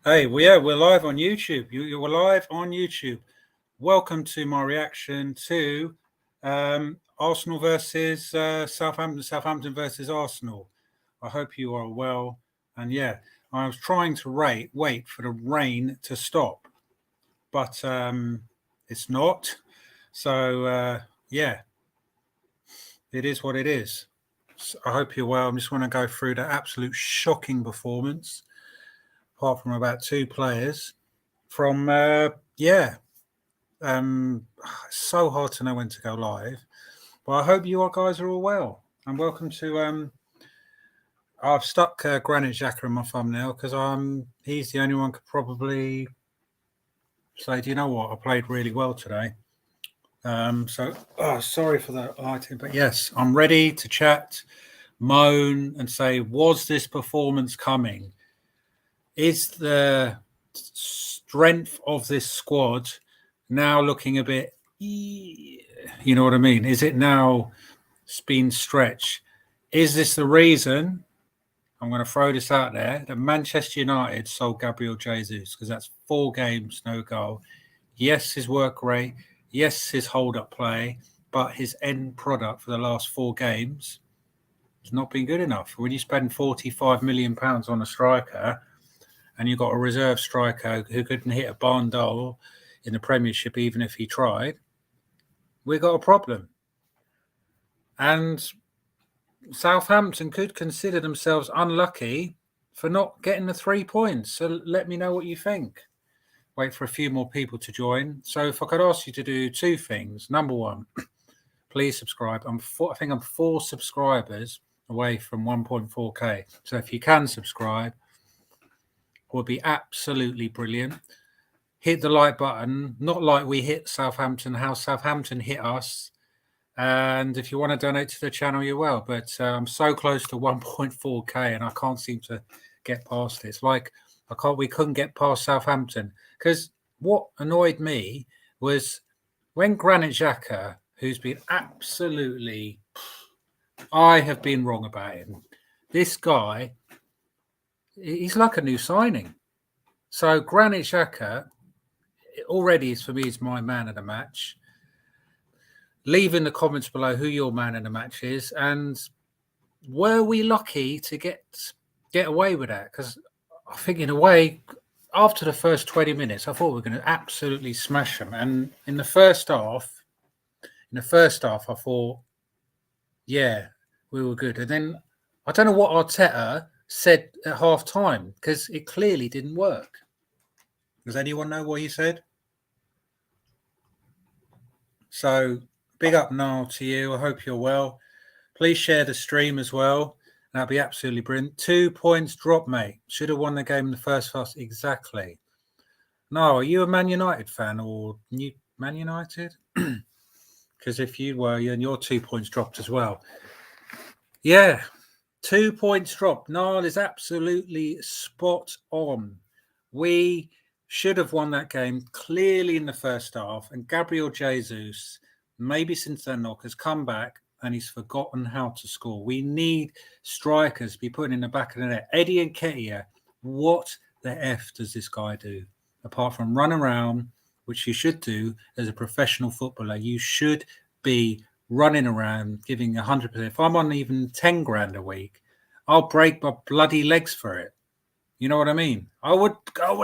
Hey, we're live on YouTube. You're live on YouTube. Welcome to my reaction to Arsenal versus Southampton. Southampton versus Arsenal. I hope you are well. And yeah, I was trying to wait for the rain to stop, but it's not. So yeah, it is what it is. So I hope you're well. I just want to go through the absolute shocking performance, apart from about two players from it's so hard to know when to go live, but I hope you guys are all well, and welcome to I've stuck Granit Xhaka in my thumbnail because he's the only one could probably say, do you know what, I played really well today. Sorry for that item, but yes, I'm ready to chat, moan, and say, was this performance coming? Is the strength of this squad now looking a bit, you know what I mean? Is it now been stretched? Is this the reason? I'm going to throw this out there that Manchester United sold Gabriel Jesus, because that's 4 games, no goal. Yes, his work rate. Yes, his hold-up play, but his end product for the last 4 games has not been good enough. When you spend £45 million on a striker, and you've got a reserve striker who couldn't hit a barn goal in the Premiership even if he tried, we've got a problem. And Southampton could consider themselves unlucky for not getting the 3 points. So let me know what you think. Wait for a few more people to join. So if I could ask you to do 2 things. Number 1, please subscribe. I think I'm 4 subscribers away from 1.4k. So if you can subscribe, would be absolutely brilliant. Hit the like button, not like we hit Southampton, how Southampton hit us. And if you want to donate to the channel, you're well. But I'm so close to 1.4k and I can't seem to get past it. It's like we couldn't get past Southampton. Because what annoyed me was when Granit Xhaka, who's been absolutely, I have been wrong about him. This guy, he's like a new signing. So Granit Xhaka already is, for me, is my man of the match. Leave in the comments below who your man of the match is, and were we lucky to get away with that? Because I think in a way, after the first 20 minutes, I thought we were going to absolutely smash them. And in the first half, I thought, yeah, we were good. And then I don't know what Arteta said at half time, because it clearly didn't work. Does anyone know what he said? So big up Niall to you. I hope you're well. Please share the stream as well. That'd be absolutely brilliant. 2 points drop, mate. Should have won the game in the first half. Exactly. No, are you a Man United fan or new Man United? Because if you were, then your 2 points dropped as well. Yeah, 2 points dropped. Niall is absolutely spot on. We should have won that game clearly in the first half. And Gabriel Jesus, maybe since then, has come back and he's forgotten how to score. We need strikers to be put in the back of the net. Eddie and Nketiah, what the F does this guy do? Apart from run around, which you should do as a professional footballer, you should be running around, giving 100%. If I'm on even 10 grand a week, I'll break my bloody legs for it. You know what I mean? I would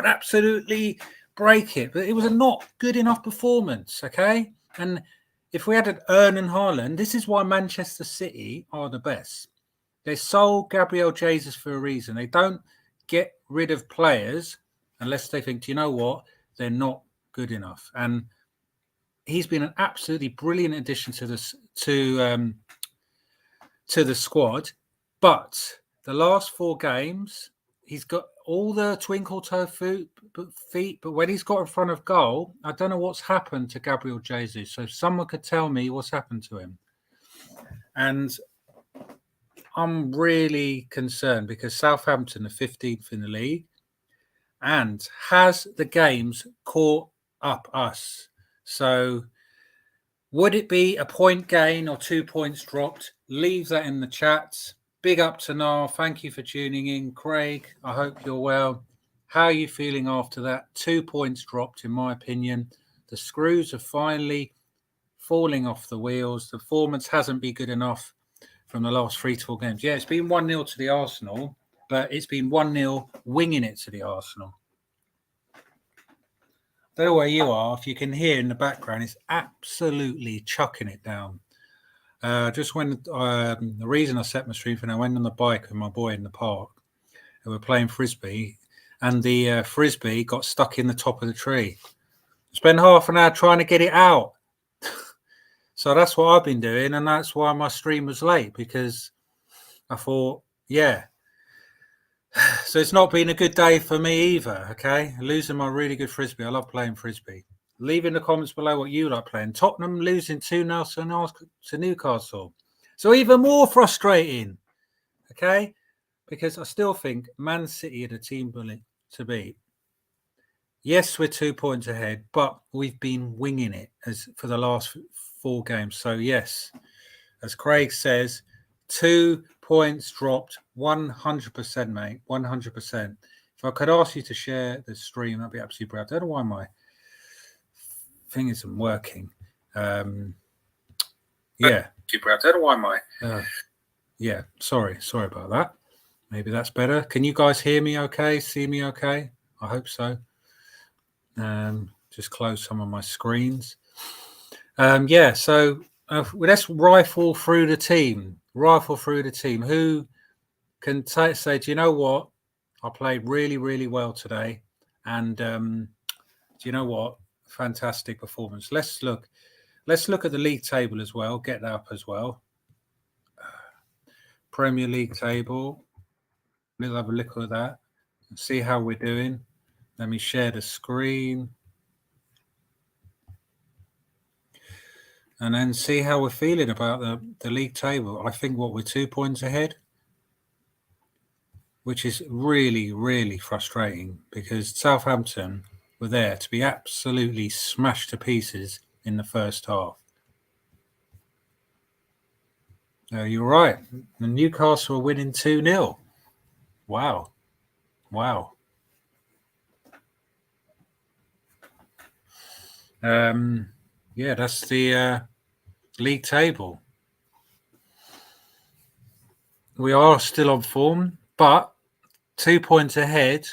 absolutely break it, but it was a not good enough performance, okay? And if we had an Erling Haaland, this is why Manchester City are the best. They sold Gabriel Jesus for a reason. They don't get rid of players unless they think, do you know what? They're not good enough. And he's been an absolutely brilliant addition to the squad. But the last 4 games, he's got all the twinkle toe feet, but when he's got in front of goal, I don't know what's happened to Gabriel Jesus. So if someone could tell me what's happened to him. And I'm really concerned because Southampton are 15th in the league and has the games caught up us. So would it be a point gain or 2 points dropped? Leave that in the chat. Big up to Niall. Thank you for tuning in. Craig, I hope you're well. How are you feeling after that? 2 points dropped, in my opinion. The screws are finally falling off the wheels. The performance hasn't been good enough from the last 3 to 4 games. Yeah, it's been 1-0 to the Arsenal, but it's been 1-0 winging it to the Arsenal. Don't know where you are. If you can hear in the background, it's absolutely chucking it down. Just when the reason I set my stream for, I went on the bike with my boy in the park, and we're playing frisbee, and the frisbee got stuck in the top of the tree. Spent half an hour trying to get it out. So that's what I've been doing, and that's why my stream was late, because I thought, yeah. So it's not been a good day for me either, okay? Losing my really good frisbee. I love playing frisbee. Leave in the comments below what you like playing. Tottenham losing 2-0 to Newcastle. So even more frustrating, okay? Because I still think Man City are the team to beat. Yes, we're 2 points ahead, but we've been winging it for the last 4 games. So yes, as Craig says, 2 points dropped, 100%, mate, 100%. If I could ask you to share the stream, that'd be absolutely brilliant. I don't know why my thing isn't working. Yeah. I don't know why my... yeah, sorry about that. Maybe that's better. Can you guys hear me okay? See me okay? I hope so. Just close some of my screens. Yeah, so let's rifle through the team. Who can say, do you know what? I played really, really well today. And do you know what? Fantastic performance. Let's look at the league table as well. Get that up as well. Premier League table. We'll have a look at that. See how we're doing. Let me share the screen. And then see how we're feeling about the league table. I think we're 2 points ahead, which is really, really frustrating, because Southampton were there to be absolutely smashed to pieces in the first half. You're right. The Newcastle are winning 2-0. Wow. Yeah, that's the league table. We are still on form, but 2 points ahead.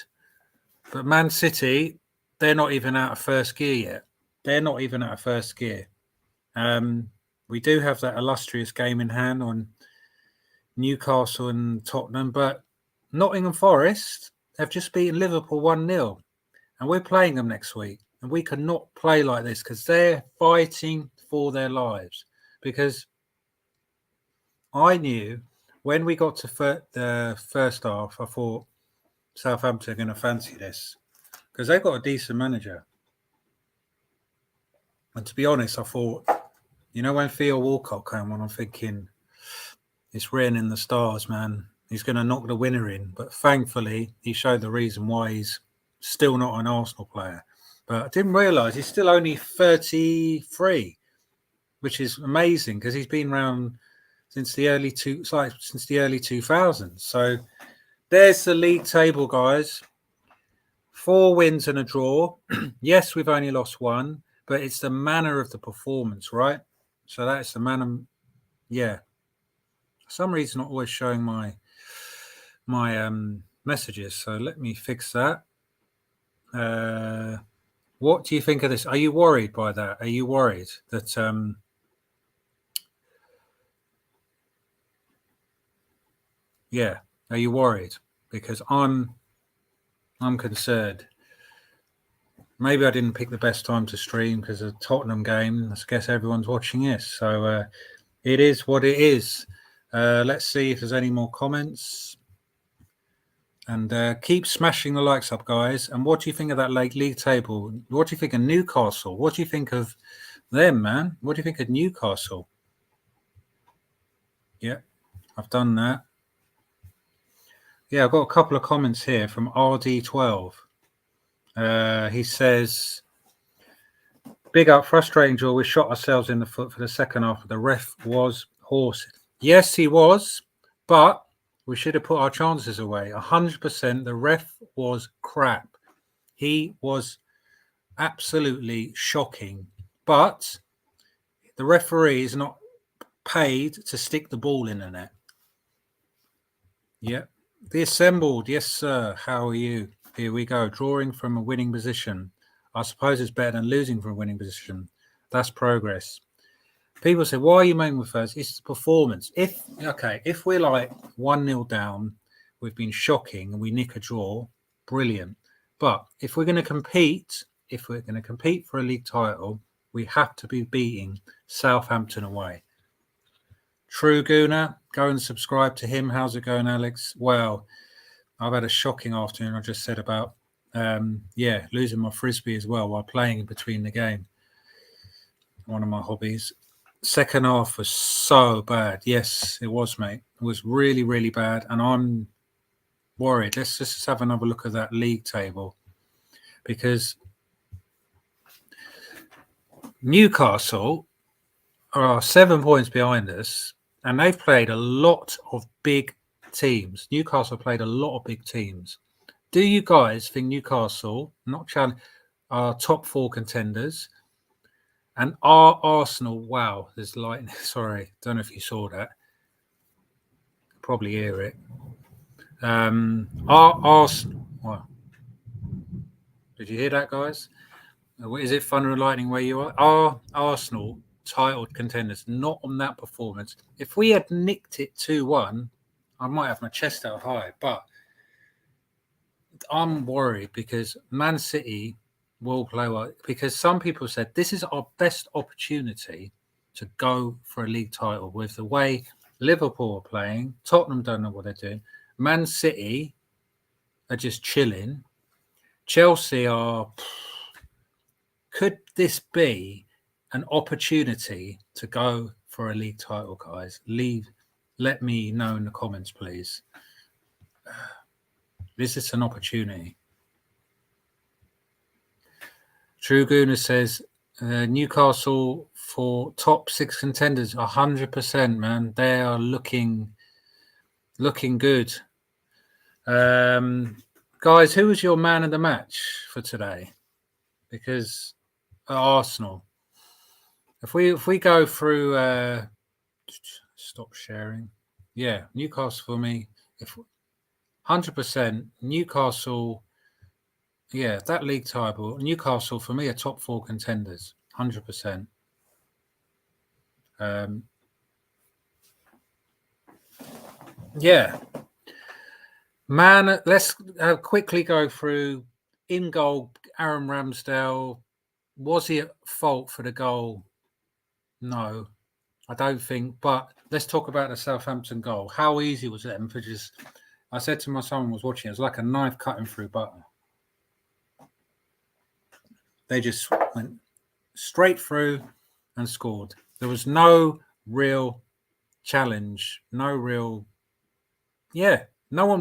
But Man City, they're not even out of first gear yet. We do have that illustrious game in hand on Newcastle and Tottenham, but Nottingham Forest have just beaten Liverpool 1-0, and we're playing them next week. And we cannot play like this, because they're fighting for their lives. Because I knew when we got to the first half, I thought Southampton are going to fancy this, because they've got a decent manager. And to be honest, I thought, when Theo Walcott came on, I'm thinking, it's written in the stars, man. He's going to knock the winner in. But thankfully, he showed the reason why he's still not an Arsenal player. But I didn't realise he's still only 33, which is amazing, because he's been around since the early 2000s. So there's the league table, guys. 4 wins and a draw. Yes, we've only lost 1, but it's the manner of the performance, right? So that's the manner. Yeah. For some reason, not always showing my messages. So let me fix that. What do you think of this? Are you worried by that? Are you worried that yeah, are you worried? Because I'm concerned. Maybe I didn't pick the best time to stream because of the Tottenham game. I guess everyone's watching this. So it is what it is. Let's see if there's any more comments. And keep smashing the likes up, guys. And what do you think of that league table? What do you think of Newcastle? What do you think of them, man? What do you think of Newcastle? Yeah, I've done that. Yeah, I've got a couple of comments here from RD12. He says, big up, frustrating draw. We shot ourselves in the foot for the second half. The ref was horse. Yes, he was. But We should have put our chances away. 100%. The ref was crap. He was absolutely shocking. But the referee is not paid to stick the ball in the net. Yep. The assembled. Yes, sir. How are you? Here we go. Drawing from a winning position. I suppose it's better than losing from a winning position. That's progress. People say, why are you making me first? It's the performance. If we're like 1-0 down, we've been shocking and we nick a draw, brilliant. But if we're going to compete, for a league title, we have to be beating Southampton away. True Gooner, go and subscribe to him. How's it going, Alex? Well, I've had a shocking afternoon. I just said about, losing my frisbee as well while playing in between the game. One of my hobbies. Second half was so bad. Yes, it was, mate. It was really, really bad. And I'm worried. Let's just have another look at that league table. Because Newcastle are 7 points behind us. And they've played a lot of big teams. Newcastle played a lot of big teams. Do you guys think Newcastle, are top 4 contenders? And our Arsenal, wow, there's lightning. Sorry, don't know if you saw that. Probably hear it. Our Arsenal, wow. Did you hear that, guys? Is it thunder and lightning where you are? Our Arsenal, titled contenders, not on that performance. If we had nicked it 2-1, I might have my chest out high, but I'm worried because Man City will play well, because some people said this is our best opportunity to go for a league title with the way Liverpool are playing. Tottenham don't know what they're doing. Man City are just chilling. Chelsea are... Could this be an opportunity to go for a league title, guys? Let me know in the comments, please. This is an opportunity. True Gooner says Newcastle for top 6 contenders, 100%, man. They are looking good. Guys, who was your man of the match for today? Because Arsenal. If we go through, stop sharing. Yeah, Newcastle for me. If 100% Newcastle. Yeah, that league title, Newcastle for me are top 4 contenders, 100%. Yeah, man. Let's quickly go through. In goal, Aaron Ramsdale. Was he at fault for the goal? No, I don't think. But let's talk about the Southampton goal. How easy was it? For just, I said to my son who was watching, it was like a knife cutting through butter. They just went straight through and scored. There was no real challenge, no one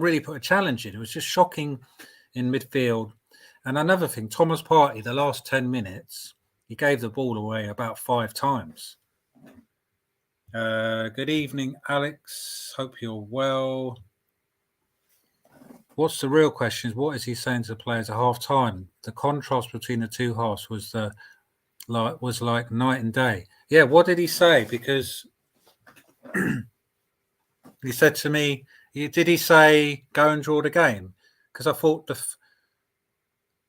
really put a challenge in. It was just shocking in midfield. And another thing, Thomas Partey, the last 10 minutes, he gave the ball away about 5 times. Good evening, Alex. Hope you're well. What's the real question is, what is he saying to the players at half time? The contrast between the two halves was like night and day. Yeah, what did he say? Because he said to me, did he say go and draw the game? Because I thought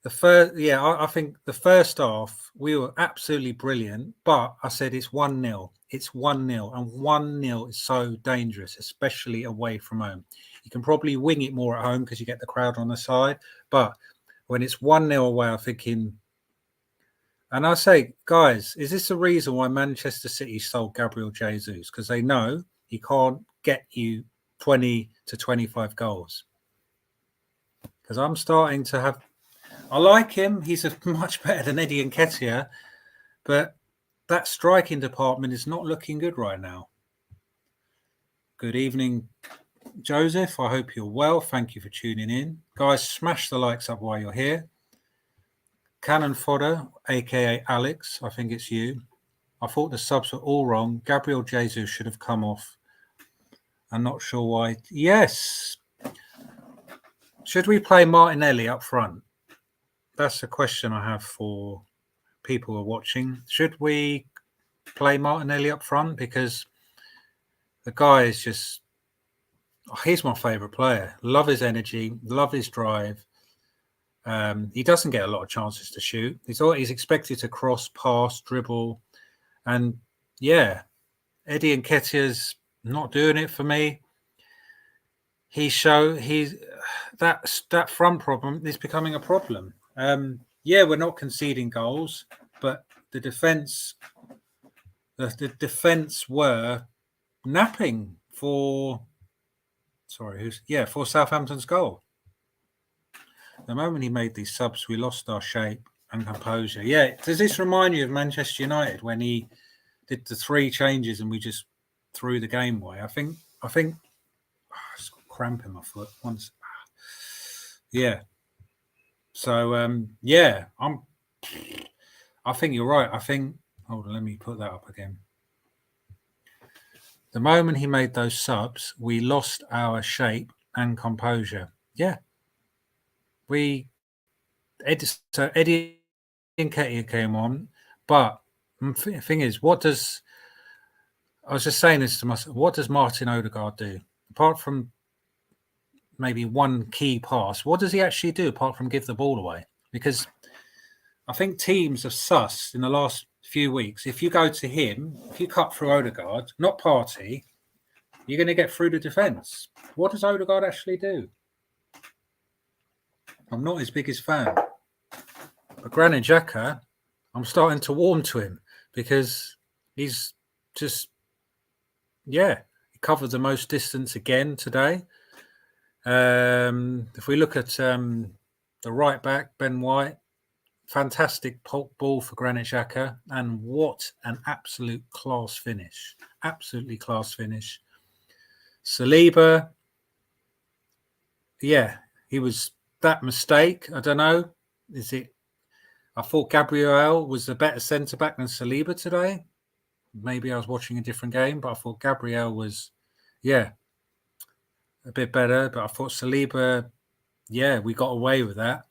I think the first half we were absolutely brilliant, but I said it's 1-0. It's 1-0, and 1-0 is so dangerous, especially away from home. You can probably wing it more at home because you get the crowd on the side, but when it's 1-0 away, I'm thinking. And I say, guys, is this the reason why Manchester City sold Gabriel Jesus? Because they know he can't get you 20 to 25 goals. Because I'm starting to have... I like him. He's much better than Eddie Nketiah. But that striking department is not looking good right now. Good evening, Joseph. I hope you're well. Thank you for tuning in. Guys, smash the likes up while you're here. Cannon Fodder, a.k.a. Alex, I think it's you. I thought the subs were all wrong. Gabriel Jesus should have come off. I'm not sure why. Yes. Should we play Martinelli up front? That's a question I have for people who are watching. Should we play Martinelli up front? Because the guy is just, he's my favourite player. Love his energy, love his drive. He doesn't get a lot of chances to shoot. He's expected to cross, pass, dribble. And yeah, Eddie Nketiah's not doing it for me. That front problem is becoming a problem. Yeah, we're not conceding goals, but the defense were napping for Southampton's goal. The moment he made these subs, we lost our shape and composure. Yeah, does this remind you of Manchester United when he did the 3 changes and we just threw the game away? I think it's got a cramp in my foot once. Yeah. So I think you're right. Hold on, let me put that up again. The moment he made those subs, we lost our shape and composure. Yeah. Eddie Nketiah came on, but the thing is, I was just saying this to myself, what does Martin Odegaard do? Apart from maybe one key pass, what does he actually do apart from give the ball away? Because I think teams have sussed in the last few weeks, if you go to him, if you cut through Odegaard, not Partey, you're going to get through the defence. What does Odegaard actually do? I'm not his biggest fan. But Granit Xhaka, I'm starting to warm to him because he's just, he covered the most distance again today. If we look at the right back, Ben White, fantastic ball for Granit Xhaka, and what an absolute class finish. Absolutely class finish. Saliba, he was that mistake. I don't know. I thought Gabriel was a better centre-back than Saliba today. Maybe I was watching a different game, but I thought Gabriel was, a bit better. But I thought Saliba, we got away with that.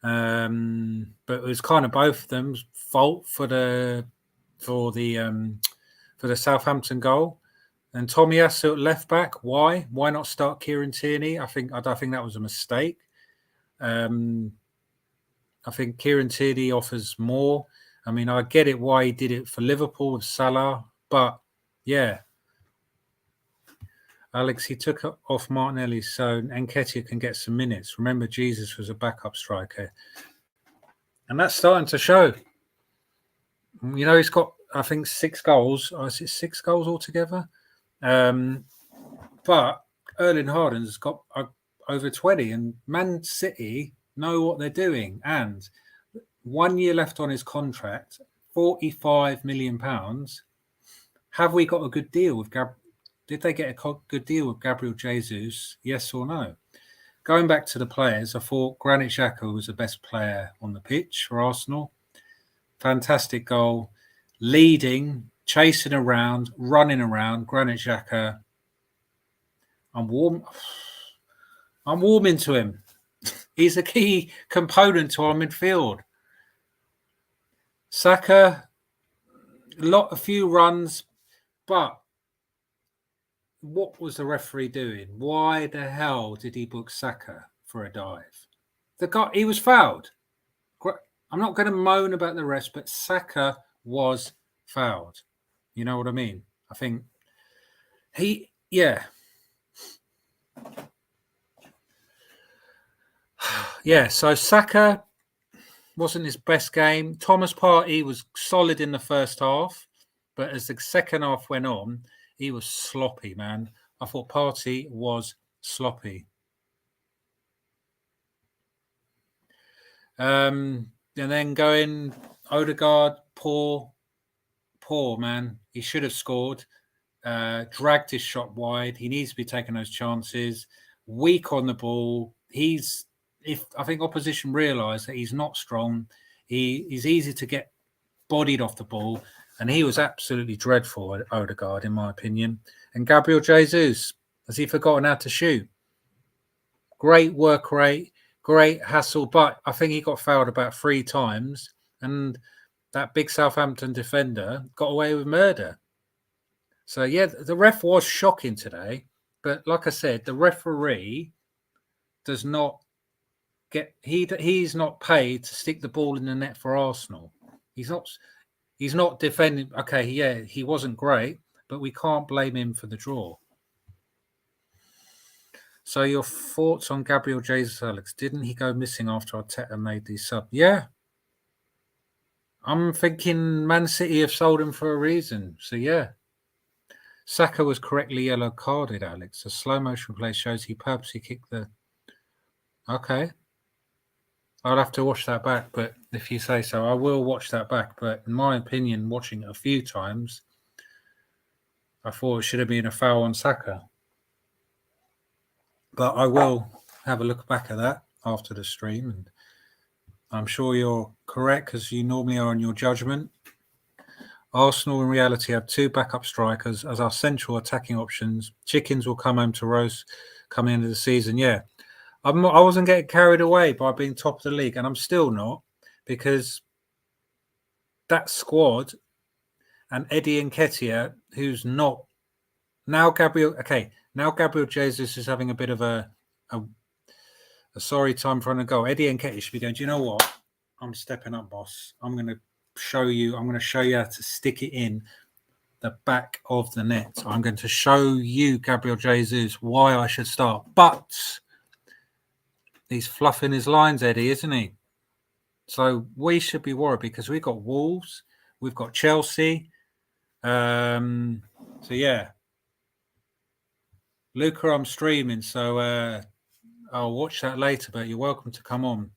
But it was kind of both of them's fault for the Southampton goal. And Tomiyasu at left back. Why? Why not start Kieran Tierney? I don't think that was a mistake. I think Kieran Tierney offers more. I mean, I get it why he did it for Liverpool with Salah, but Alex, he took off Martinelli so Nketiah can get some minutes. Remember, Jesus was a backup striker. And that's starting to show. You know, he's got, I think, 6 goals. Is it 6 goals altogether? But Erling Haaland's got over 20, and Man City know what they're doing. And 1 year left on his contract, £45 million. Have we got a good deal with Did they get a good deal with Gabriel Jesus? Yes or no? Going back to the players, I thought Granit Xhaka was the best player on the pitch for Arsenal. Fantastic goal. Leading, chasing around, running around. Granit Xhaka. I'm warming to him. He's a key component to our midfield. Saka, a few runs, but what was the referee doing? Why the hell did he book Saka for a dive? He was fouled. I'm not going to moan about the rest, but Saka was fouled. You know what I mean? I think so Saka wasn't his best game. Thomas Partey was solid in the first half, but as the second half went on, he was sloppy, man. I thought Partey was sloppy. And then going Odegaard, poor, man. He should have scored. Dragged his shot wide. He needs to be taking those chances. Weak on the ball. I think opposition realise that he's not strong. He's easy to get bodied off the ball. And he was absolutely dreadful, Odegaard, in my opinion. And Gabriel Jesus, has he forgotten how to shoot? Great work rate, great hassle, but I think he got fouled about 3 times. And that big Southampton defender got away with murder. So, yeah, the ref was shocking today. But like I said, the referee does not he's not paid to stick the ball in the net for Arsenal. He's not defending. Okay, yeah, he wasn't great, but we can't blame him for the draw. So your thoughts on Gabriel Jesus, Alex? Didn't he go missing after Arteta made the sub? Yeah. I'm thinking Man City have sold him for a reason. So, yeah. Saka was correctly yellow carded, Alex. A slow motion play shows he purposely kicked the... Okay. I'll have to watch that back, but if you say so, I will watch that back. But in my opinion, watching it a few times, I thought it should have been a foul on Saka. But I will have a look back at that after the stream, and I'm sure you're correct because you normally are in your judgment. Arsenal in reality have 2 backup strikers as our central attacking options. Chickens will come home to roast coming into the season. Yeah, I wasn't getting carried away by being top of the league, and I'm still not, because that squad and Eddie Nketiah, who's not now Gabriel. Okay, now Gabriel Jesus is having a bit of a sorry time for a goal. Eddie Nketiah should be going, do you know what? I'm stepping up, boss. I'm going to show you how to stick it in the back of the net. I'm going to show you, Gabriel Jesus, why I should start. But he's fluffing his lines, Eddie, isn't he? So we should be worried because we've got Wolves, we've got Chelsea. So, yeah. Luca, I'm streaming, so I'll watch that later, but you're welcome to come on.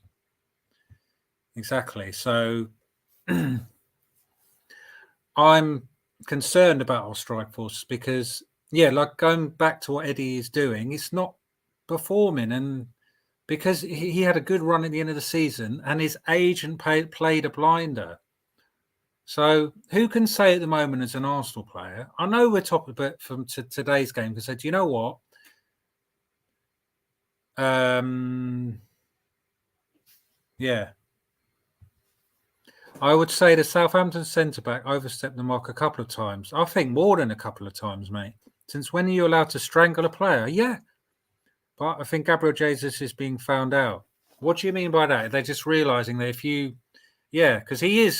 Exactly. So I'm concerned about our strike force because, yeah, like going back to what Eddie is doing, it's not performing. And because he had a good run at the end of the season and his agent played a blinder. So who can say at the moment as an Arsenal player, I know we're top of it from today's game, because do you know what? Yeah. I would say the Southampton centre-back overstepped the mark a couple of times. I think more than a couple of times, mate. Since when are you allowed to strangle a player? Yeah. But I think Gabriel Jesus is being found out. What do you mean by that? They're just realising that if you... Yeah, because he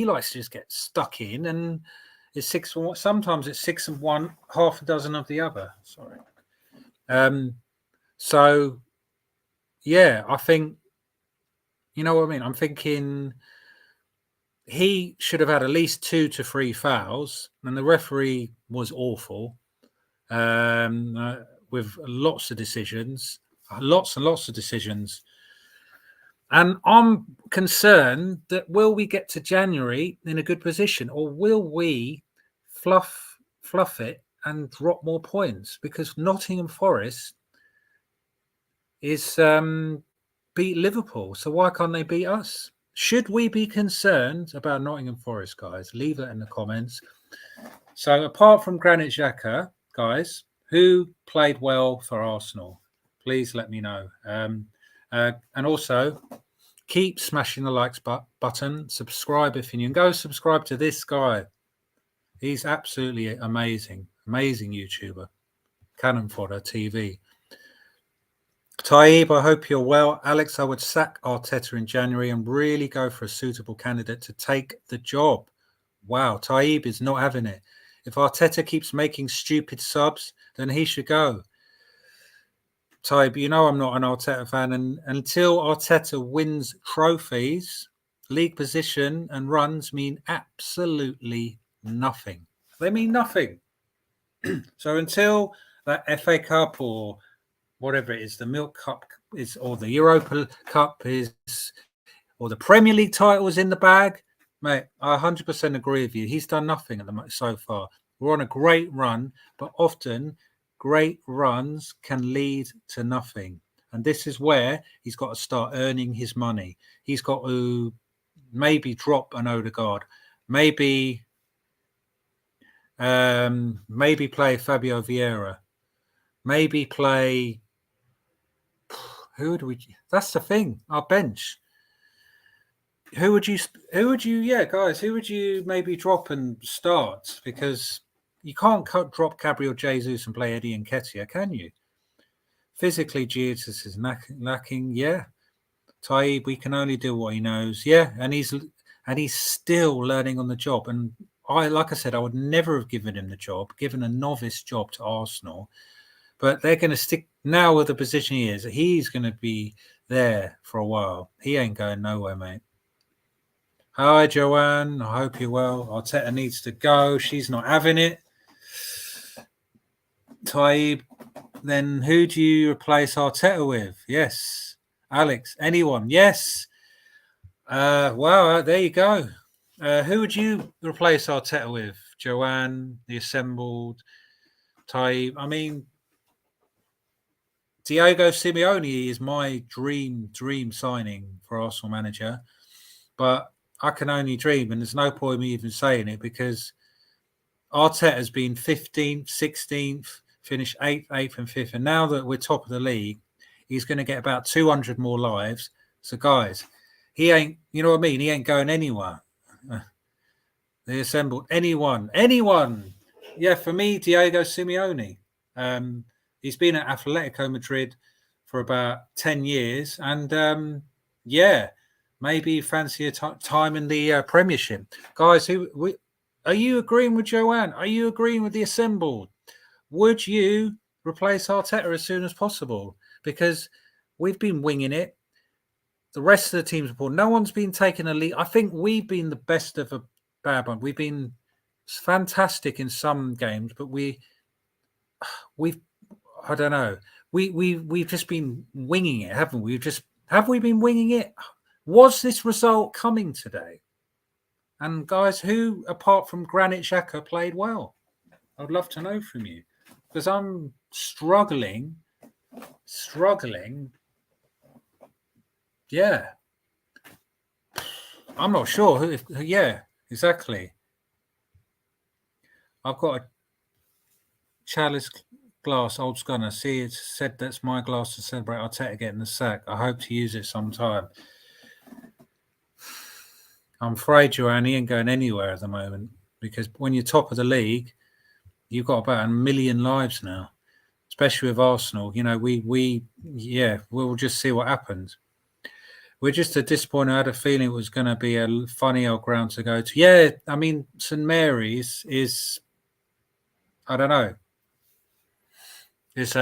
likes to just get stuck in, and it's 6-1. Sometimes it's 6 of one, half a dozen of the other. Sorry. So, yeah, I think... You know what I mean? I'm thinking he should have had at least 2 to 3 fouls, and the referee was awful with lots and lots of decisions. And I'm concerned that will we get to January in a good position, or will we fluff it and drop more points? Because Nottingham Forest is... beat Liverpool, so why can't they beat us? Should we be concerned about Nottingham Forest, guys? Leave that in the comments. So apart from Granit Xhaka, guys, who played well for Arsenal? Please let me know. And also, keep smashing the likes button. Subscribe if you're new. And go subscribe to this guy. He's absolutely amazing. Amazing YouTuber. Cannon Fodder TV. Taib, I hope you're well. Alex, I would sack Arteta in January and really go for a suitable candidate to take the job. Wow, Taib is not having it. If Arteta keeps making stupid subs, then he should go. Taib, you know I'm not an Arteta fan, and until Arteta wins trophies, league position and runs mean absolutely nothing. They mean nothing. So until that FA Cup or whatever it is, the Milk Cup is, or the Europa Cup is, or the Premier League title is in the bag, mate, I 100% agree with you. He's done nothing at the moment so far. We're on a great run, but often great runs can lead to nothing. And this is where he's got to start earning his money. He's got to maybe drop an Odegaard, maybe play Fabio Vieira. Maybe play. Who do we? That's the thing. Our bench. Who would you? Yeah, guys. Who would you maybe drop and start? Because you can't drop Gabriel Jesus and play Eddie Nketiah, can you? Physically, Jesus is lacking. Yeah, Taib, we can only do what he knows. Yeah, and he's still learning on the job. And like I said, I would never have given him the job, given a novice job to Arsenal. But they're going to stick now with the position he is. He's going to be there for a while. He ain't going nowhere, mate. Hi, Joanne. I hope you're well. Arteta needs to go. She's not having it. Taib, then who do you replace Arteta with? Yes. Alex, anyone? Yes. Well, there you go. Who would you replace Arteta with? Joanne, the assembled, Taib. I mean, Diego Simeone is my dream signing for Arsenal manager. But I can only dream, and there's no point me even saying it because Arteta has been 15th, 16th, finished 8th, 8th and 5th. And now that we're top of the league, he's going to get about 200 more lives. So, guys, he ain't, you know what I mean? He ain't going anywhere. They assembled anyone. Yeah, for me, Diego Simeone. He's been at Atletico Madrid for about 10 years. And, yeah, maybe fancy a time in the Premiership. Guys, are you agreeing with Joanne? Are you agreeing with the assembled? Would you replace Arteta as soon as possible? Because we've been winging it. The rest of the teams report. No one's been taking a lead. I think we've been the best of a bad one. We've been fantastic in some games, but we've I don't know. We've just been winging it, haven't we? Have we been winging it? Was this result coming today? And guys, who apart from Granit Xhaka played well? I'd love to know from you because I'm struggling. Yeah, I'm not sure. Yeah, exactly. I've got a chalice glass, old Scunner. See, it said that's my glass to celebrate Arteta getting the sack. I hope to use it sometime. I'm afraid, Joanne, he ain't going anywhere at the moment because when you're top of the league, you've got about 1 million lives now, especially with Arsenal. You know, we'll just see what happens. We're just disappointed. I had a feeling it was going to be a funny old ground to go to. Yeah, I mean, St. Mary's is, I don't know. It's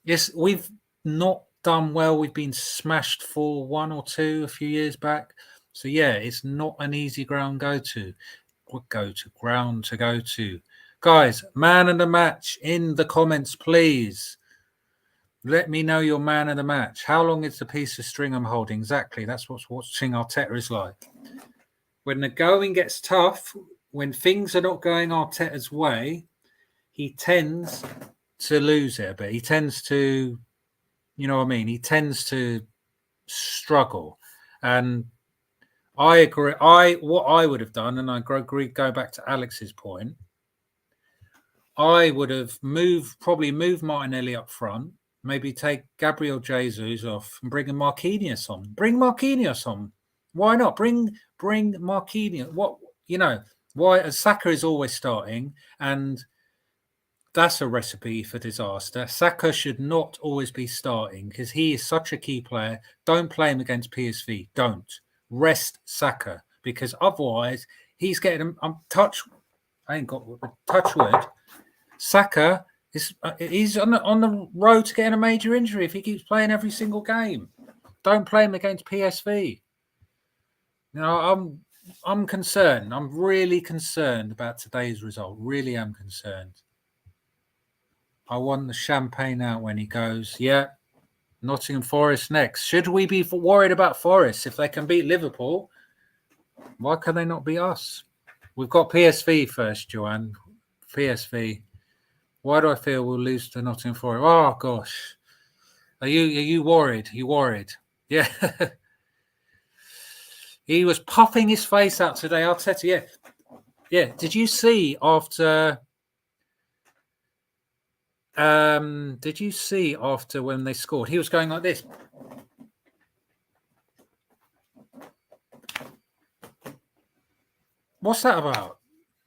yes, we've not done well. We've been smashed 4-1 or 2 a few years back. So yeah, it's not an easy ground to go to. Guys, man of the match in the comments, please. Let me know your man of the match. How long is the piece of string I'm holding? Exactly. That's what watching Arteta is like. When the going gets tough, when things are not going Arteta's way, he tends to lose it a bit. He tends to, you know what I mean? He tends to struggle. And I agree. What I would have done, and I agree, go back to Alex's point, I would have probably moved Martinelli up front, maybe take Gabriel Jesus off and bring Marquinhos on. Bring Marquinhos on. Why not? Bring Marquinhos. What, you know, why Saka is always starting, and that's a recipe for disaster. Saka should not always be starting because he is such a key player. Don't play him against PSV. Don't. Rest Saka because otherwise he's getting touch wood. Saka he's on the road to getting a major injury if he keeps playing every single game. Don't play him against PSV. You know, I'm concerned. I'm really concerned about today's result. Really am concerned. I want the champagne out when he goes. Yeah, Nottingham Forest next. Should we be worried about Forest? If they can beat Liverpool, why can they not beat us? We've got PSV first, Joanne. PSV. Why do I feel we'll lose to Nottingham Forest? Oh gosh, are you worried? You worried? Yeah. He was puffing his face out today, Arteta. Yeah. Did you see after? Did you see after when they scored? He was going like this. What's that about?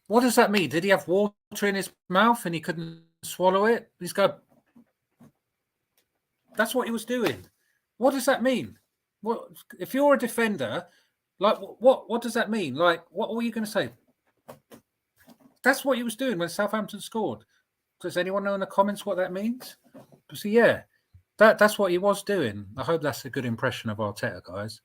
What does that mean? Did he have water in his mouth and he couldn't swallow it? He's going. That's what he was doing. What does that mean? What if you're a defender? Like what does that mean? Like what were you going to say? That's what he was doing when Southampton scored. Does anyone know in the comments what that means? So yeah, that's what he was doing. I hope that's a good impression of Arteta, guys.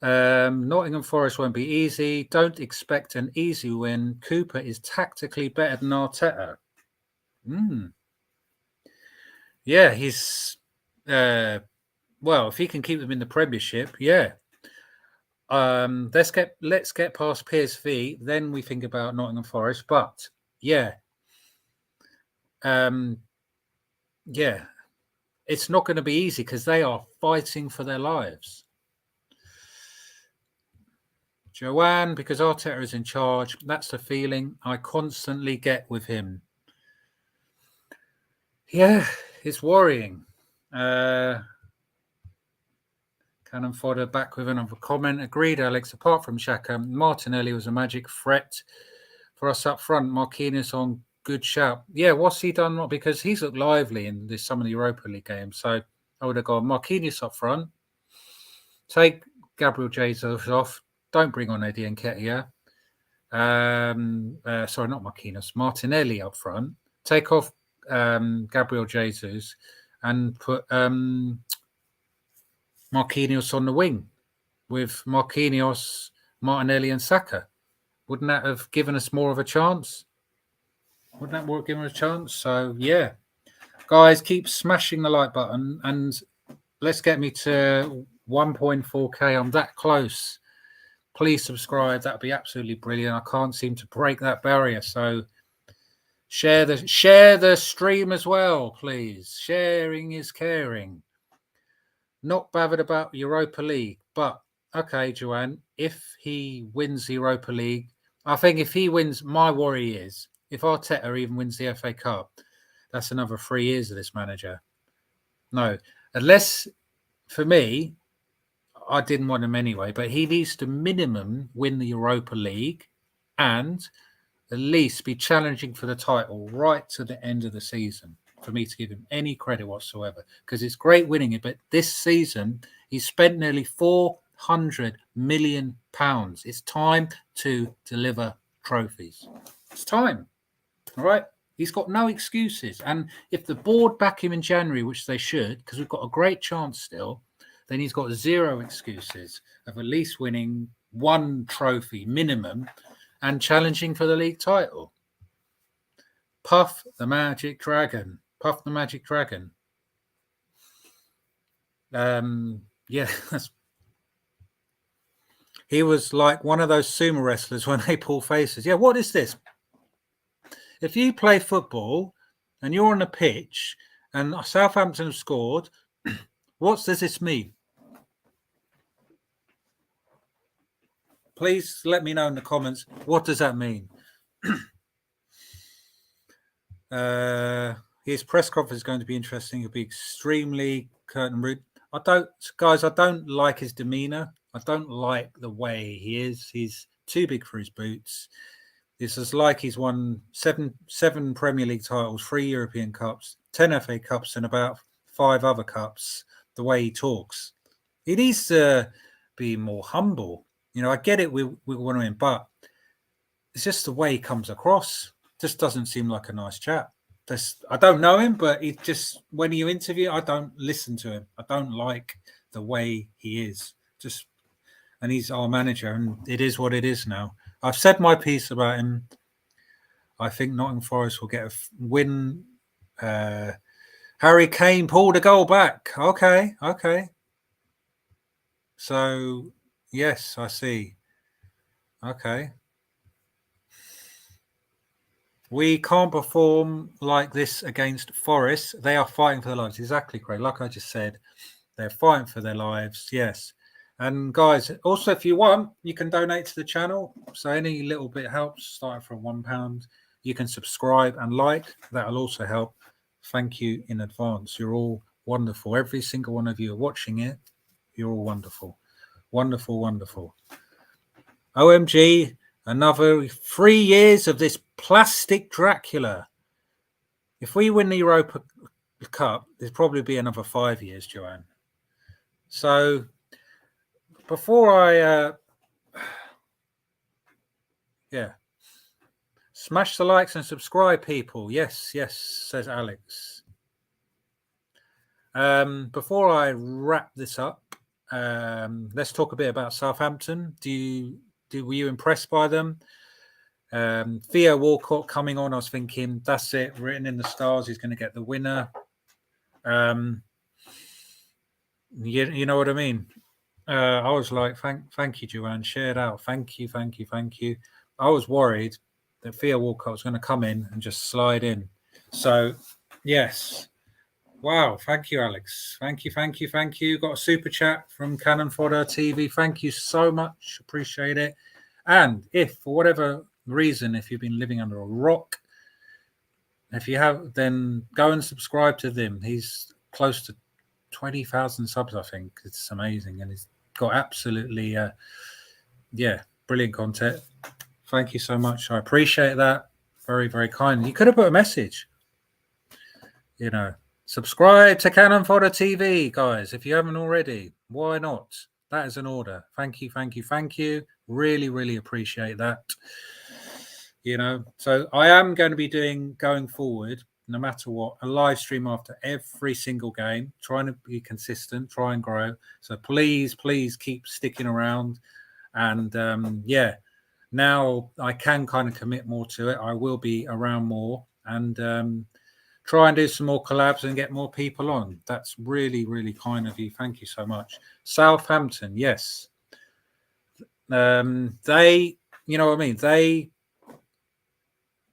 Nottingham Forest won't be easy. Don't expect an easy win. Cooper is tactically better than Arteta. Yeah, he's well, if he can keep them in the Premiership, yeah. Let's get past PSV, then we think about Nottingham Forest. But yeah, yeah, it's not going to be easy because they are fighting for their lives. Joanne, because Arteta is in charge, that's the feeling I constantly get with him. Yeah, it's worrying. Cannon Fodder back with another comment. Agreed, Alex. Apart from Xhaka, Martinelli was a magic threat for us up front. Marquinhos on good shout. Yeah, what's he done? Because he's looked lively in some of the Europa League games. So I would have gone Marquinhos up front. Take Gabriel Jesus off. Don't bring on Eddie Nketiah. Sorry, not Marquinhos. Martinelli up front. Take off Gabriel Jesus and put Marquinhos on the wing with Marquinhos, Martinelli and Saka. Wouldn't that have given us more of a chance? So, yeah. Guys, keep smashing the like button and let's get me to 1.4K. I'm that close. Please subscribe. That'd be absolutely brilliant. I can't seem to break that barrier. So share the stream as well, please. Sharing is caring. Not bothered about Europa League, but okay, Joanne, if he wins the Europa League, I think if he wins, my worry is if Arteta even wins the FA Cup, that's another 3 years of this manager. No, unless for me, I didn't want him anyway, but he needs to minimum win the Europa League and at least be challenging for the title right to the end of the season for me to give him any credit whatsoever, because it's great winning it, but this season he's spent nearly £400 million. It's time to deliver trophies. It's time. All right. He's got no excuses. And if the board back him in January, which they should, because we've got a great chance still, then he's got zero excuses of at least winning one trophy minimum and challenging for the league title. Puff the Magic Dragon. Puff the Magic Dragon. Yeah, he was like one of those sumo wrestlers when they pull faces. Yeah, what is this? If you play football and you're on a pitch and Southampton have scored, what does this mean? Please let me know in the comments. What does that mean? His press conference is going to be interesting. It'll be extremely curtain rude. I don't like his demeanor. I don't like the way he is. He's too big for his boots. It's as like he's won seven Premier League titles, 3 European Cups, 10 FA Cups, and about 5 other cups. The way he talks, he needs to be more humble. You know, I get it. We want to win, but it's just the way he comes across. Just doesn't seem like a nice chap. I don't know him, but he just, when you interview, I don't listen to him. I don't like the way he is. And he's our manager, and it is what it is now. I've said my piece about him. I think Nottingham Forest will get a win. Harry Kane pulled a goal back. Okay. So, yes, I see. Okay. We can't perform like this against Forest. They are fighting for their lives. Exactly, Craig. Like I just said, they're fighting for their lives. Yes. And guys, also, if you want, you can donate to the channel. So any little bit helps, starting from £1. You can subscribe and like. That'll also help. Thank you in advance. You're all wonderful. Every single one of you are watching it. You're all wonderful. Wonderful, wonderful. OMG, another 3 years of this plastic Dracula. If we win the Europa Cup, there'll probably be another 5 years, Joanne. So before I smash the likes and subscribe, people. Yes, says Alex. Before I wrap this up, let's talk a bit about Southampton. Were you impressed by them? Theo Walcott coming on, I was thinking, that's it, written in the stars, he's going to get the winner. You know what I mean? I was like, thank you, Joanne, shared out. Thank you. I was worried that Theo Walcott was going to come in and just slide in. So, yes. Wow. Thank you, Alex. Thank you. Got a super chat from Cannon Fodder TV. Thank you so much. Appreciate it. And if, for whatever reason, if you've been living under a rock, if you have, then go and subscribe to him. He's close to 20,000 subs, I think. It's amazing. And he's got absolutely, brilliant content. Thank you so much. I appreciate that. Very, very kind. You could have put a message. Subscribe to Cannon Fodder TV, guys. If you haven't already, why not? That is an order. Thank you. Really, really appreciate that. So I am going to be doing, going forward, no matter what, a live stream after every single game, trying to be consistent, try and grow. So please keep sticking around. And now I can kind of commit more to it. I will be around more and try and do some more collabs and get more people on. That's really, really kind of you. Thank you so much. Southampton, yes. They, you know what I mean?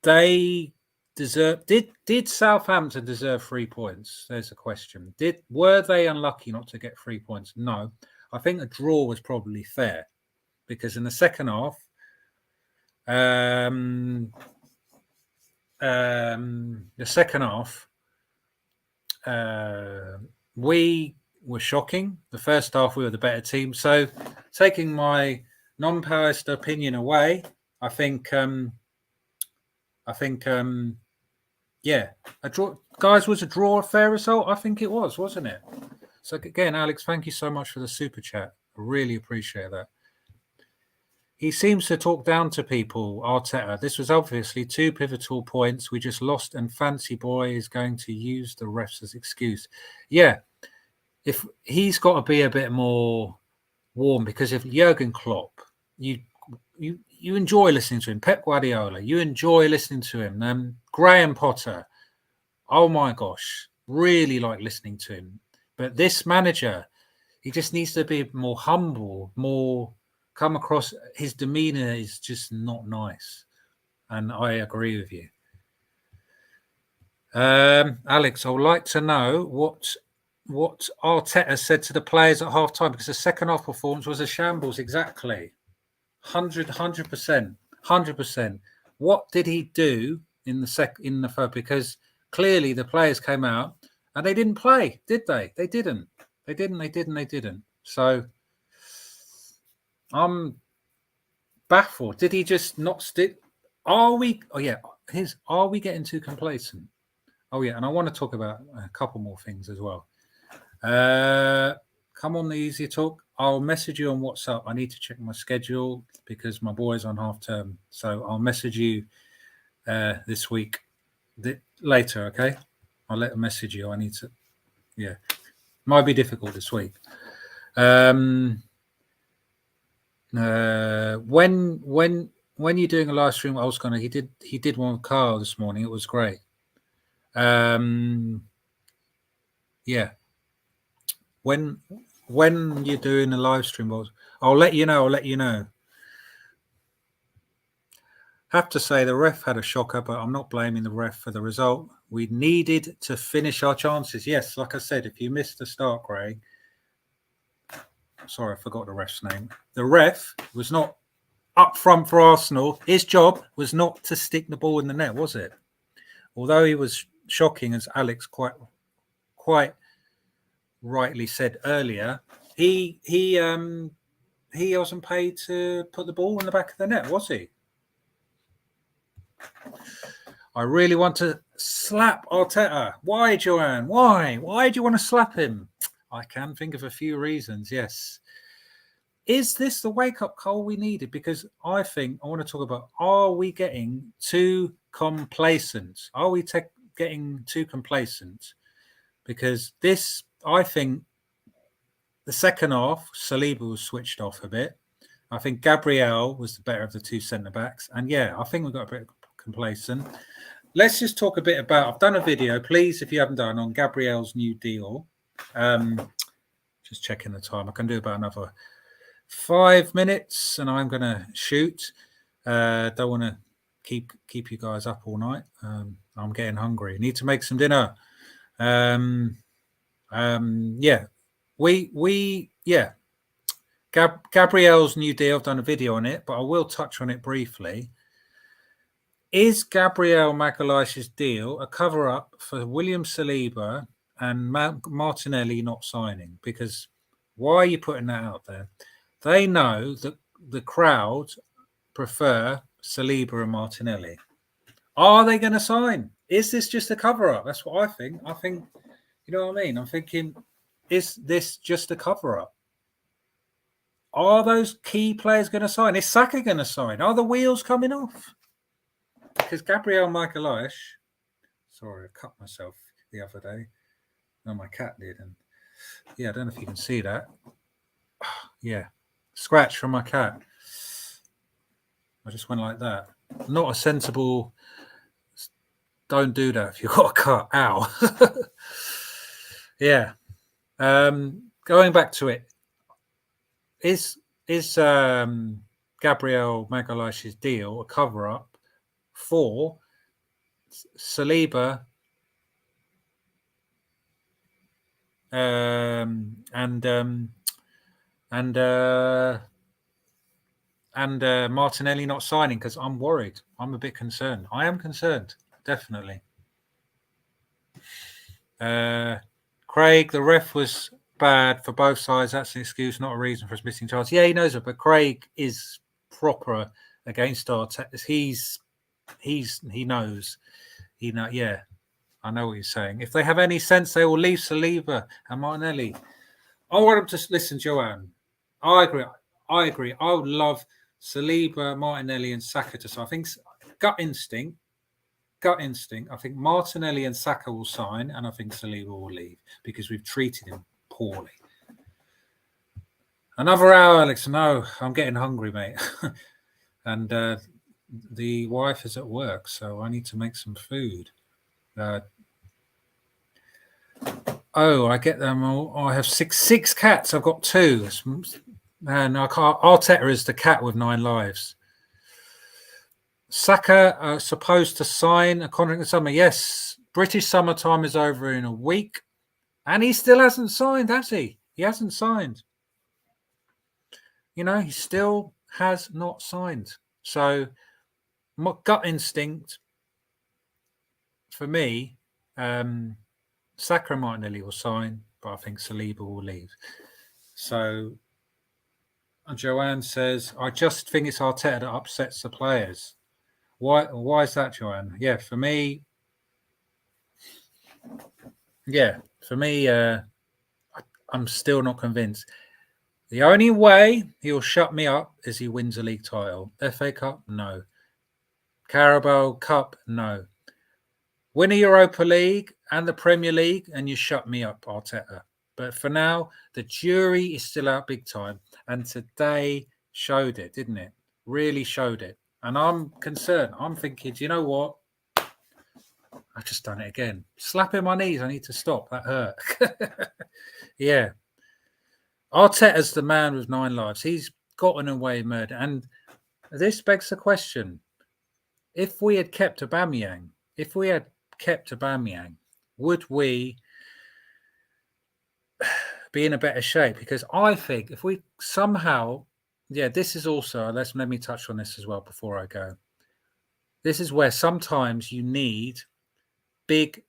They deserve. Did Southampton deserve 3 points? There's a question. Were they unlucky not to get 3 points? No. I think a draw was probably fair because in the second half, we were shocking. The first half, we were the better team. So, taking my non-biased opinion away, I think, a draw. Guys, was a draw a fair result? I think it was, wasn't it? So again, Alex, thank you so much for the super chat. I really appreciate that. He seems to talk down to people, Arteta. This was obviously 2 pivotal points. We just lost, and Fancy Boy is going to use the refs as excuse. Yeah, if he's got to be a bit more warm, because if Jurgen Klopp, you enjoy listening to him, Pep Guardiola, you enjoy listening to him, Graham Potter, oh my gosh, really like listening to him. But this manager, he just needs to be more humble, more come across, his demeanor is just not nice. And I agree with you. Alex, I would like to know what Arteta said to the players at half time, because the second half performance was a shambles. Exactly. 100%. What did he do in the third? Because clearly the players came out and they didn't play, did they? They didn't. So I'm baffled. Did he just not stick? Are we getting too complacent? Oh yeah, and I want to talk about a couple more things as well. Come on, the easy talk. I'll message you on WhatsApp. I need to check my schedule because my boy's on half term. So I'll message you this week later, okay? I'll message you. I need to, might be difficult this week. When you're doing a live stream, I was gonna. He did one with Carl this morning. It was great. When you're doing a live stream, I'll let you know. Have to say the ref had a shocker, but I'm not blaming the ref for the result. We needed to finish our chances. Yes, like I said, if you missed the start, Greg, Sorry, I forgot the ref's name. The ref was not up front for Arsenal. His job was not to stick the ball in the net, was it? Although he was shocking, as Alex quite rightly said earlier, he wasn't paid to put the ball in the back of the net, was he? I really want to slap Arteta. Why, Joanne? Why? Why do you want to slap him? I can think of a few reasons, yes. Is this the wake-up call we needed? Because I think I want to talk about, are we getting too complacent? Are we getting too complacent? Because this, I think, the second half, Saliba was switched off a bit. I think Gabriel was the better of the two centre-backs. And yeah, I think we got a bit complacent. Let's just talk a bit about, I've done a video, please, if you haven't done, on Gabriel's new deal. Just checking the time. I can do about another 5 minutes and I'm going to shoot. Don't want to keep you guys up all night. I'm getting hungry. Need to make some dinner. Yeah. Gabriel's new deal, I've done a video on it, but I will touch on it briefly. Is Gabriel Magalhaes's deal a cover-up for William Saliba and Martinelli not signing? Because why are you putting that out there? They know that the crowd prefer Saliba and Martinelli. Are they going to sign? Is this just a cover-up? That's what I think. I think, you know what I mean? I'm thinking, is this just a cover-up? Are those key players going to sign? Is Saka going to sign? Are the wheels coming off? Because Gabriel Magalhaes, sorry, I cut myself the other day. No, my cat did. And yeah, I don't know if you can see that. Yeah, scratch from my cat. I just went like that. Not a sensible. Don't do that if you've got a cut. Ow. Yeah. Going back to it. Is Gabriel Magalhaes's deal a cover-up for Saliba and Martinelli not signing? Because I'm worried. I'm a bit concerned. I am concerned, definitely. Craig, the ref was bad for both sides. That's an excuse, not a reason for his missing chance. Yeah, he knows it, but Craig is proper against Arteta. He knows. Yeah, I know what you're saying. If they have any sense, they will leave Saliba and Martinelli. I want them to listen, Joanne. I agree. I would love Saliba, Martinelli, and Saka to sign. I think gut instinct. I think Martinelli and Saka will sign, and I think Saliba will leave because we've treated him poorly. Another hour, Alex. No, I'm getting hungry, mate. And the wife is at work, so I need to make some food. I get them all. I have six cats. I've got 2. And Arteta is the cat with 9 lives. Saka supposed to sign a contract in summer. Yes, British summertime is over in a week, and he still hasn't signed, has he? He hasn't signed. You know, he still has not signed. So, my gut instinct for me, Saka and Martinelli will sign, but I think Saliba will leave. So, Joanne says, I just think it's Arteta that upsets the players. Why is that, Joanne? Yeah, for me, I'm still not convinced. The only way he'll shut me up is he wins a league title. FA Cup, no. Carabao Cup, no. Win a Europa League and the Premier League, and you shut me up, Arteta. But for now, the jury is still out big time. And today showed it, didn't it? Really showed it. And I'm concerned. I'm thinking, do you know what? I've just done it again. Slapping my knees. I need to stop. That hurt. Yeah. Arteta's the man with 9 lives. He's gotten away murder. And this begs the question. If we had kept Aubameyang, would we be in a better shape, because I think if we somehow, this is also, let me touch on this as well before I go. This is where sometimes you need big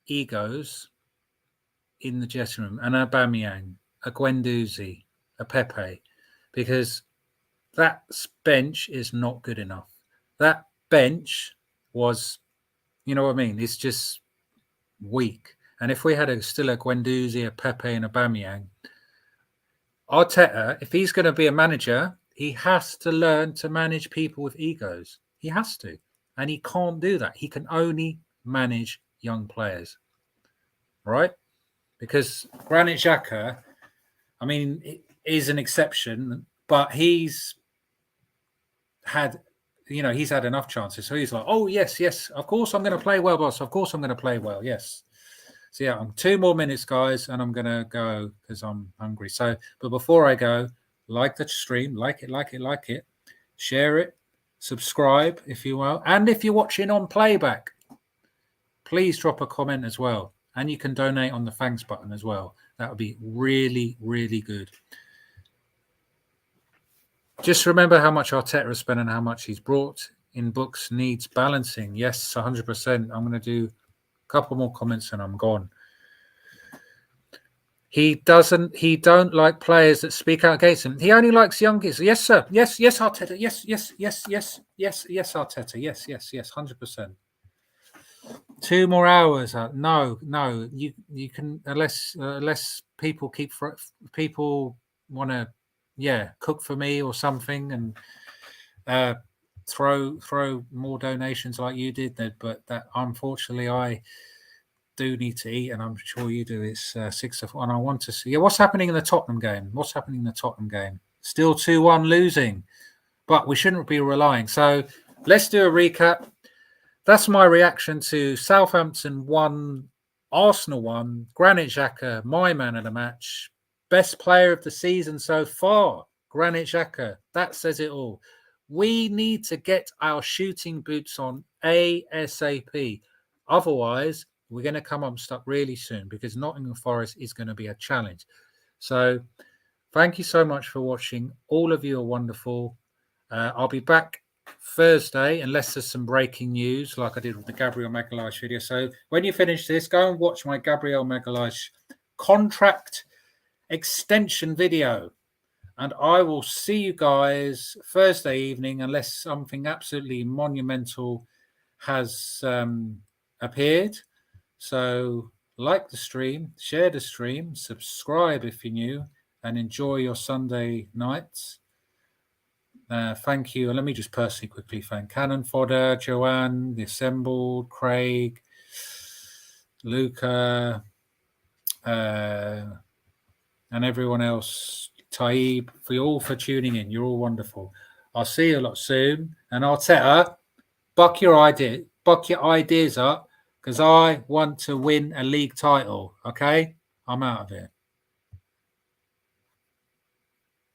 egos in the dressing room, an Aubameyang, a Guendouzi, a Pepe, because that bench is not good enough. That bench was, you know what I mean? It's just weak. And if we had still a Guendouzi, a Pepe, and a Aubameyang, Arteta, if he's going to be a manager, he has to learn to manage people with egos. He has to. And he can't do that. He can only manage young players. Right? Because Granit Xhaka, I mean, is an exception, but he's had enough chances. So he's like, oh, yes, of course I'm going to play well, boss. Of course I'm going to play well, yes. So, I'm 2 more minutes, guys, and I'm going to go because I'm hungry. So, but before I go, like the stream, like it, share it, subscribe if you will. And if you're watching on playback, please drop a comment as well. And you can donate on the thanks button as well. That would be really, really good. Just remember how much Arteta has spent and how much he's brought in books needs balancing. Yes, 100%. I'm going to do a couple more comments and I'm gone. He don't like players that speak out against him. He only likes young kids. Yes, sir. Yes, Arteta. Yes, Arteta. Yes, 100%. 2 more hours. No. You can unless people want to cook for me or something and throw more donations like you did. But that unfortunately I do need to eat, and I'm sure you do. It's 6 o'clock, and I want to see what's happening in the Tottenham game. Still 2-1 losing, but we shouldn't be relying. So let's do a recap. That's my reaction to Southampton 1, Arsenal 1, Granit Xhaka, my man of the match. Best player of the season so far, Granit Xhaka. That says it all. We need to get our shooting boots on ASAP. Otherwise, we're going to come unstuck really soon, because Nottingham Forest is going to be a challenge. So thank you so much for watching. All of you are wonderful. I'll be back Thursday, unless there's some breaking news like I did with the Gabriel Magalhaes video. So when you finish this, go and watch my Gabriel Magalhaes contract extension video, and I will see you guys Thursday evening, unless something absolutely monumental has appeared. So like the stream, share the stream, subscribe if you're new, and enjoy your Sunday nights. Thank you. And let me just personally quickly thank Cannon Fodder, Joanne, The Assembled, Craig, Luca, and everyone else, Taib, for you all for tuning in. You're all wonderful. I'll see you a lot soon. And Arteta, buck your ideas up, because I want to win a league title. Okay? I'm out of here.